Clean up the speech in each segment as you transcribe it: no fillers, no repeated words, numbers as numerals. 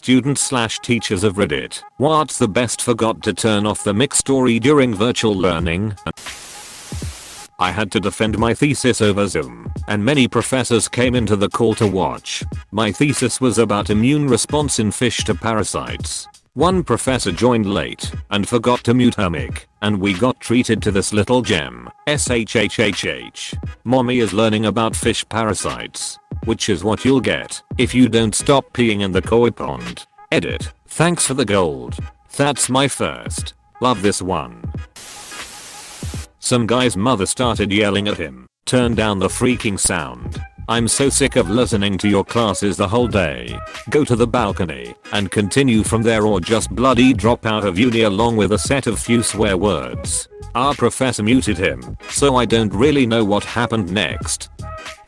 students/teachers of Reddit. What's the best forgot to turn off the mic story during virtual learning? I had to defend my thesis over Zoom, and many professors came into the call to watch. My thesis was about immune response in fish to parasites. One professor joined late and forgot to mute her mic, and we got treated to this little gem. SHHHH. Mommy is learning about fish parasites, which is what you'll get if you don't stop peeing in the koi pond. Edit. Thanks for the gold. That's my first. Love this one. Some guy's mother started yelling at him. Turn down the freaking sound. I'm so sick of listening to your classes the whole day. Go to the balcony and continue from there, or just bloody drop out of uni along with a set of few swear words. Our professor muted him, so I don't really know what happened next.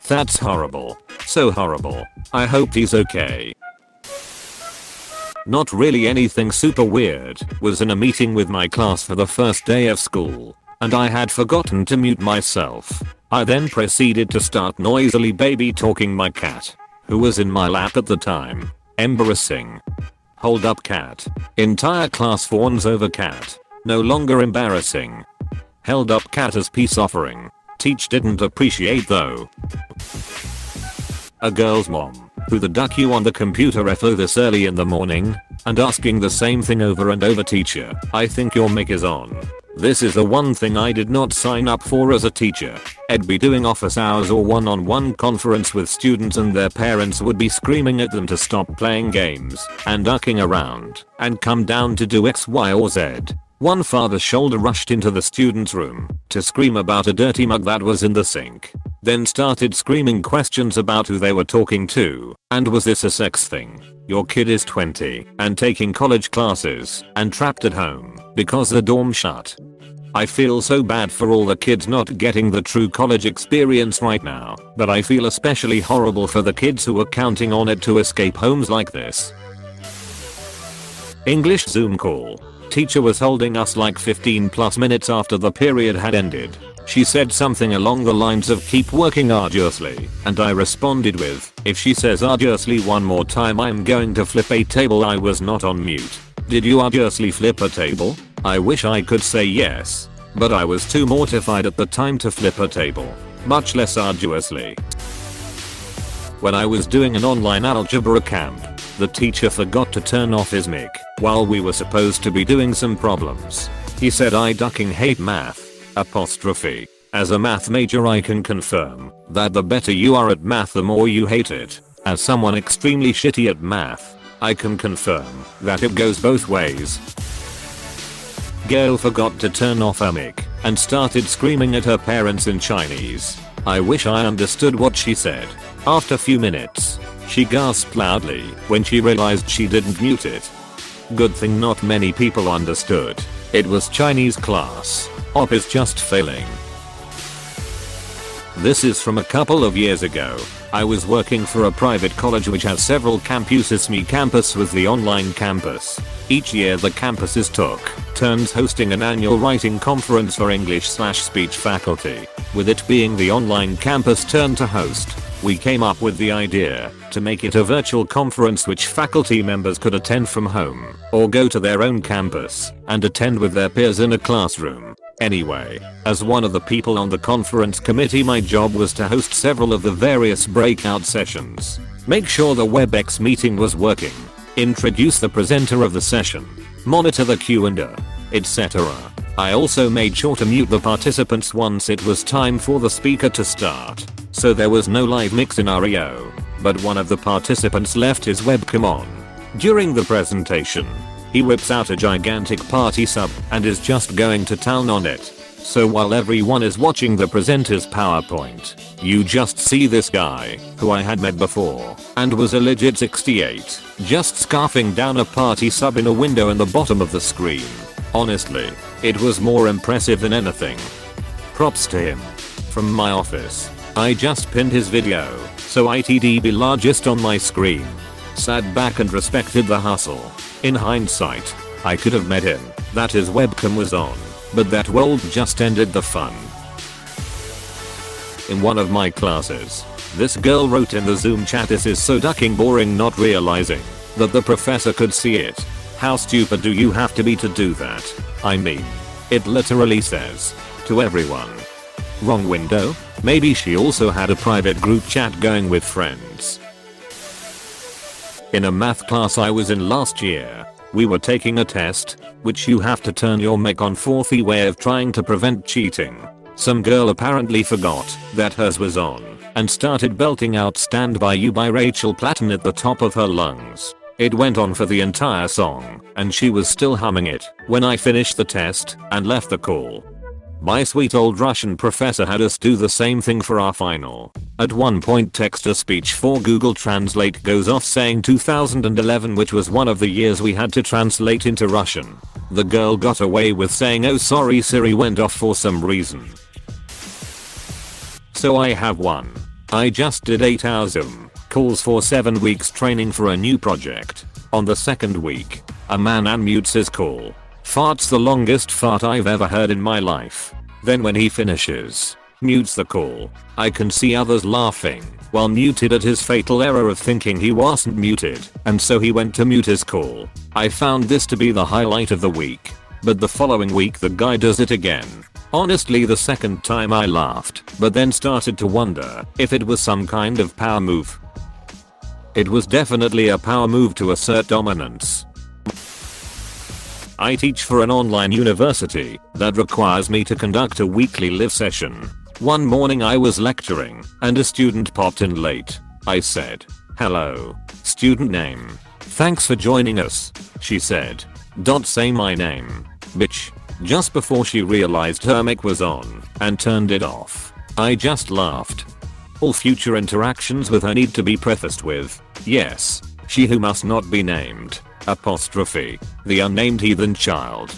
That's horrible. So horrible. I hope he's okay. Not really anything super weird. Was in a meeting with my class for the first day of school, and I had forgotten to mute myself. I then proceeded to start noisily baby talking my cat, who was in my lap at the time. Embarrassing. Hold up, cat. Entire class fawns over cat. No longer embarrassing. Held up cat as peace offering. Teach didn't appreciate though. A girl's mom, who the duck you on the computer FO this early in the morning, and asking the same thing over and over. Teacher, I think your mic is on. This is the one thing I did not sign up for as a teacher. I'd be doing office hours or one-on-one conference with students, and their parents would be screaming at them to stop playing games and ducking around and come down to do X, Y, or Z. One father's shoulder rushed into the student's room to scream about a dirty mug that was in the sink. Then started screaming questions about who they were talking to, and was this a sex thing? Your kid is 20 and taking college classes and trapped at home because the dorm shut. I feel so bad for all the kids not getting the true college experience right now, but I feel especially horrible for the kids who are counting on it to escape homes like this. English Zoom call. Teacher was holding us like 15+ minutes after the period had ended. She said something along the lines of keep working arduously, and I responded with, if she says arduously one more time I'm going to flip a table. I was not on mute. Did you arduously flip a table? I wish I could say yes, but I was too mortified at the time to flip a table, much less arduously. When I was doing an online algebra camp, the teacher forgot to turn off his mic while we were supposed to be doing some problems. He said I ducking hate math. Apostrophe. As a math major I can confirm that the better you are at math the more you hate it. As someone extremely shitty at math, I can confirm that it goes both ways. Girl forgot to turn off her mic and started screaming at her parents in Chinese. I wish I understood what she said. After few minutes, she gasped loudly when she realized she didn't mute it. Good thing not many people understood. It was Chinese class. Op is just failing. This is from a couple of years ago. I was working for a private college which has several campuses. My campus was the online campus. Each year the campuses took turns hosting an annual writing conference for English/speech faculty. With it being the online campus turn to host, we came up with the idea to make it a virtual conference which faculty members could attend from home or go to their own campus and attend with their peers in a classroom. Anyway, as one of the people on the conference committee, my job was to host several of the various breakout sessions, make sure the WebEx meeting was working, introduce the presenter of the session, monitor the Q&A, etc. I also made sure to mute the participants once it was time for the speaker to start, so there was no live mic scenario, but one of the participants left his webcam on. During the presentation, he whips out a gigantic party sub and is just going to town on it. So while everyone is watching the presenter's PowerPoint, you just see this guy, who I had met before, and was a legit 68, just scarfing down a party sub in a window in the bottom of the screen. Honestly, it was more impressive than anything. Props to him. From my office, I just pinned his video, so it'd be largest on my screen. Sat back and respected the hustle. In hindsight, I could have met him that his webcam was on, but that world just ended the fun. In one of my classes, this girl wrote in the Zoom chat, "This is so ducking boring," not realizing that the professor could see it. How stupid do you have to be to do that? I mean, it literally says, to everyone. Wrong window? Maybe she also had a private group chat going with friends. In a math class I was in last year, we were taking a test, which you have to turn your mic on for the way of trying to prevent cheating. Some girl apparently forgot that hers was on and started belting out Stand By You by Rachel Platten at the top of her lungs. It went on for the entire song, and she was still humming it when I finished the test and left the call. My sweet old Russian professor had us do the same thing for our final. At one point text-to-speech for Google Translate goes off saying 2011, which was one of the years we had to translate into Russian. The girl got away with saying, "Oh sorry, Siri went off for some reason." So I have one. I just did 8 hours Zoom calls for 7 weeks training for a new project. On the second week, a man unmutes his call. Farts the longest fart I've ever heard in my life. Then when he finishes, mutes the call. I can see others laughing while muted at his fatal error of thinking he wasn't muted, and so he went to mute his call. I found this to be the highlight of the week. But the following week the guy does it again. Honestly, the second time I laughed, but then started to wonder if it was some kind of power move. It was definitely a power move to assert dominance. I teach for an online university that requires me to conduct a weekly live session. One morning I was lecturing and a student popped in late. I said, "Hello. Student name. Thanks for joining us," she said. "Say my name, bitch." Just before she realized her mic was on and turned it off. I just laughed. All future interactions with her need to be prefaced with, "Yes, she who must not be named, apostrophe, the unnamed heathen child."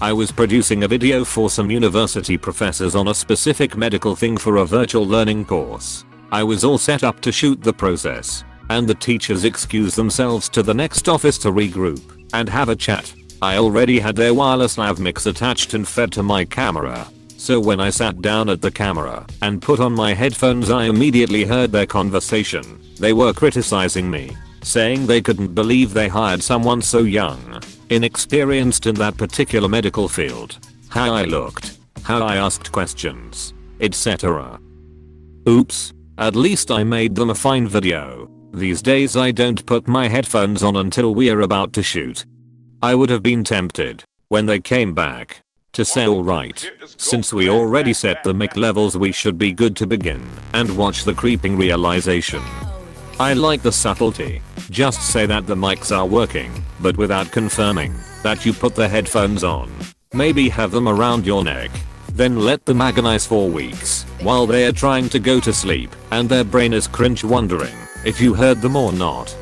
I was producing a video for some university professors on a specific medical thing for a virtual learning course. I was all set up to shoot the process, and the teachers excused themselves to the next office to regroup and have a chat. I already had their wireless lav mix attached and fed to my camera. So when I sat down at the camera and put on my headphones, I immediately heard their conversation. They were criticizing me, saying they couldn't believe they hired someone so young, inexperienced in that particular medical field, how I looked, how I asked questions, etc. Oops, at least I made them a fine video. These days I don't put my headphones on until we're about to shoot. I would have been tempted, when they came back, to say alright, since we already set the mic levels we should be good to begin, and watch the creeping realization. I like the subtlety. Just say that the mics are working, but without confirming that you put the headphones on. Maybe have them around your neck. Then let them agonize for weeks while they are trying to go to sleep and their brain is cringe wondering if you heard them or not.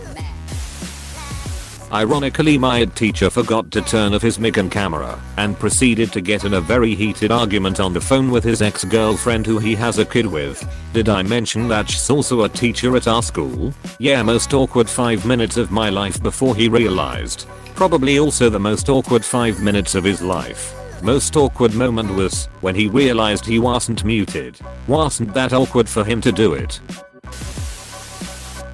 Ironically, my ed teacher forgot to turn off his mic and camera and proceeded to get in a very heated argument on the phone with his ex-girlfriend who he has a kid with. Did I mention that she's also a teacher at our school? Yeah, most awkward 5 minutes of my life before he realized. Probably also the most awkward 5 minutes of his life. Most awkward moment was when he realized he wasn't muted. Wasn't that awkward for him to do it?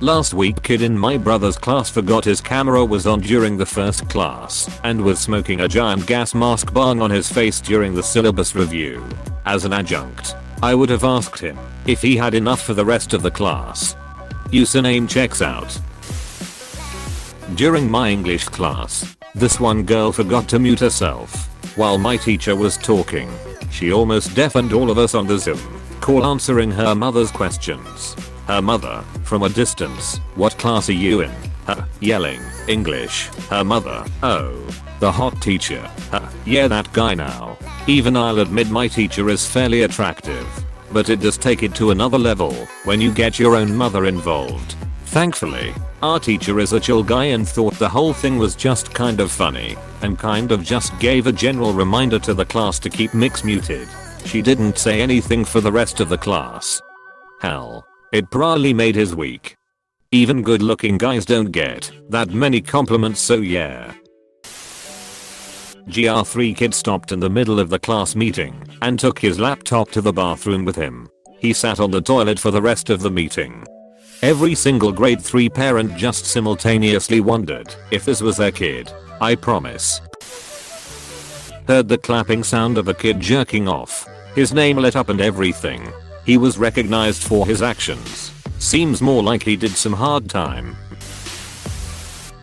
Last week, kid in my brother's class forgot his camera was on during the first class and was smoking a giant gas mask bong on his face during the syllabus review. As an adjunct, I would have asked him if he had enough for the rest of the class. Username checks out. During my English class, this one girl forgot to mute herself while my teacher was talking. She almost deafened all of us on the Zoom call answering her mother's questions. Her mother, from a distance, "What class are you in?" Her, yelling, "English." Her mother, "Oh, the hot teacher." Her, "Yeah, that guy now." Even I'll admit my teacher is fairly attractive, but it does take it to another level when you get your own mother involved. Thankfully, our teacher is a chill guy and thought the whole thing was just kind of funny, and kind of just gave a general reminder to the class to keep mics muted. She didn't say anything for the rest of the class. Hell. It probably made his week. Even good looking guys don't get that many compliments, so yeah. GR3 kid stopped in the middle of the class meeting and took his laptop to the bathroom with him. He sat on the toilet for the rest of the meeting. Every single grade 3 parent just simultaneously wondered if this was their kid. I promise. Heard the clapping sound of a kid jerking off. His name lit up and everything. He was recognized for his actions. Seems more like he did some hard time.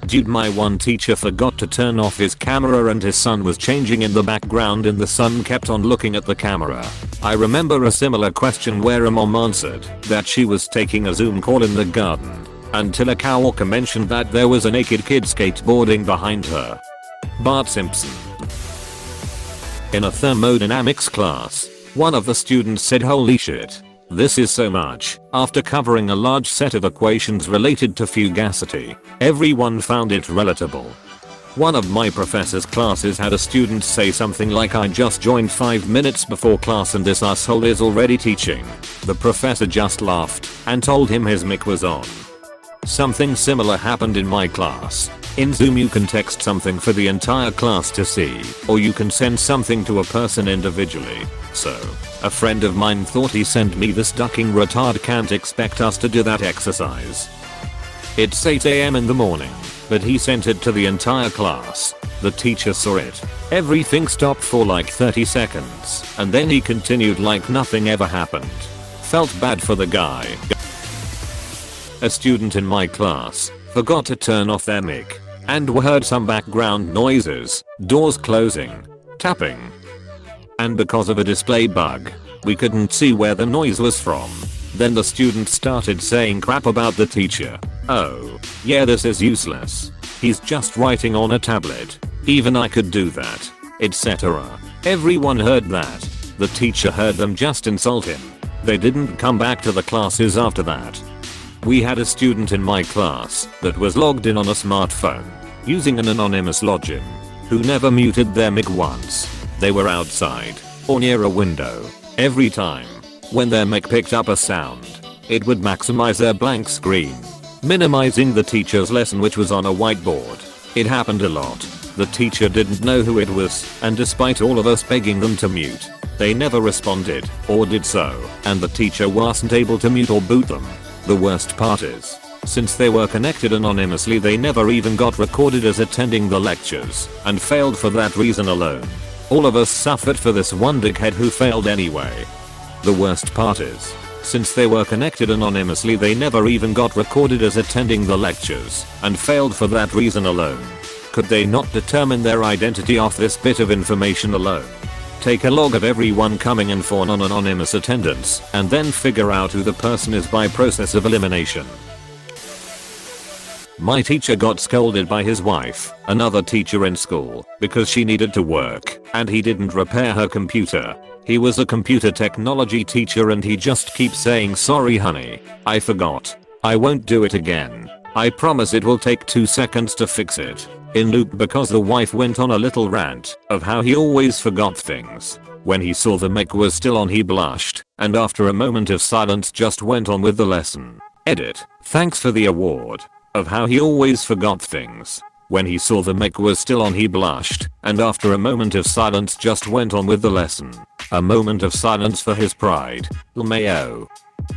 Dude, my one teacher forgot to turn off his camera and his son was changing in the background and the son kept on looking at the camera. I remember a similar question where a mom answered that she was taking a Zoom call in the garden until a coworker mentioned that there was a naked kid skateboarding behind her. Bart Simpson. In a thermodynamics class, one of the students said, "Holy shit. This is so much." After covering a large set of equations related to fugacity, everyone found it relatable. One of my professor's classes had a student say something like, "I just joined 5 minutes before class and this asshole is already teaching." The professor just laughed and told him his mic was on. Something similar happened in my class. In Zoom you can text something for the entire class to see, or you can send something to a person individually. So, a friend of mine thought he sent me this ducking retard, can't expect us to do that exercise. It's 8 AM in the morning, but he sent it to the entire class. The teacher saw it. Everything stopped for like 30 seconds, and then he continued like nothing ever happened. Felt bad for the guy. A student in my class forgot to turn off their mic, and we heard some background noises, doors closing, tapping. And because of a display bug, we couldn't see where the noise was from. Then the student started saying crap about the teacher. "Oh, yeah, this is useless. He's just writing on a tablet. Even I could do that," etc. Everyone heard that. The teacher heard them just insult him. They didn't come back to the classes after that. We had a student in my class that was logged in on a smartphone using an anonymous login who never muted their mic once. They were outside or near a window. Every time when their mic picked up a sound, it would maximize their blank screen, minimizing the teacher's lesson, which was on a whiteboard. It happened a lot. The teacher didn't know who it was, and despite all of us begging them to mute, they never responded or did so, and the teacher wasn't able to mute or boot them. The worst part is, since they were connected anonymously, they never even got recorded as attending the lectures and failed for that reason alone. All of us suffered for this one dickhead who failed anyway. The worst part is, since they were connected anonymously, they never even got recorded as attending the lectures and failed for that reason alone. Could they not determine their identity off this bit of information alone? Take a log of everyone coming in for non-anonymous attendance and then figure out who the person is by process of elimination. My teacher got scolded by his wife, another teacher in school, because she needed to work and he didn't repair her computer. He was a computer technology teacher and he just keeps saying, "Sorry honey, I forgot. I won't do it again. I promise it will take 2 seconds to fix it." In loop, because the wife went on a little rant of how he always forgot things. When he saw the mic was still on, he blushed, and after a moment of silence just went on with the lesson. Edit. Thanks for the award. Of how he always forgot things. When he saw the mic was still on, he blushed, and after a moment of silence just went on with the lesson. A moment of silence for his pride. LMAO.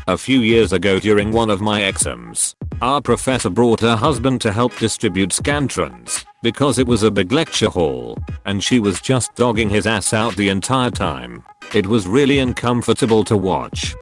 A few years ago during one of my exams, our professor brought her husband to help distribute scantrons because it was a big lecture hall and she was just dogging his ass out the entire time. It was really uncomfortable to watch.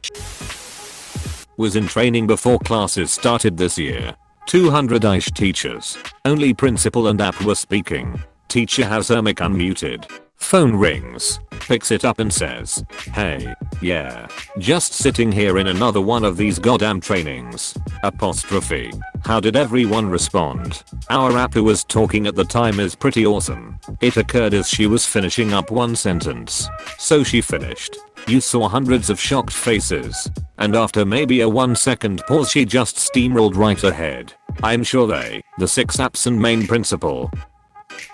Was in training before classes started this year. 200-ish teachers. Only principal and app were speaking. Teacher has her mic unmuted. Phone rings. Picks it up and says, "Hey, yeah, just sitting here in another one of these goddamn trainings." Apostrophe. How did everyone respond? Our app who was talking at the time is pretty awesome. It occurred as she was finishing up one sentence. So she finished. You saw hundreds of shocked faces. And after maybe a 1-second pause she just steamrolled right ahead. I'm sure they, the 6 apps and main principal.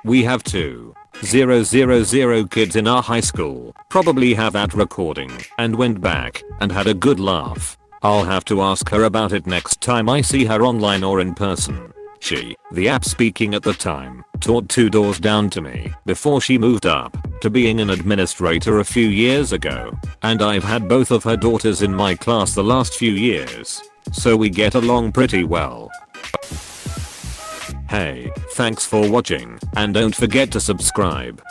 We have 2,000 kids in our high school probably have that recording and went back and had a good laugh. I'll have to ask her about it next time I see her online or in person. She, the app speaking at the time, taught 2 doors down to me before she moved up to being an administrator a few years ago, and I've had both of her daughters in my class the last few years. so we get along pretty well. Hey, thanks for watching, and don't forget to subscribe.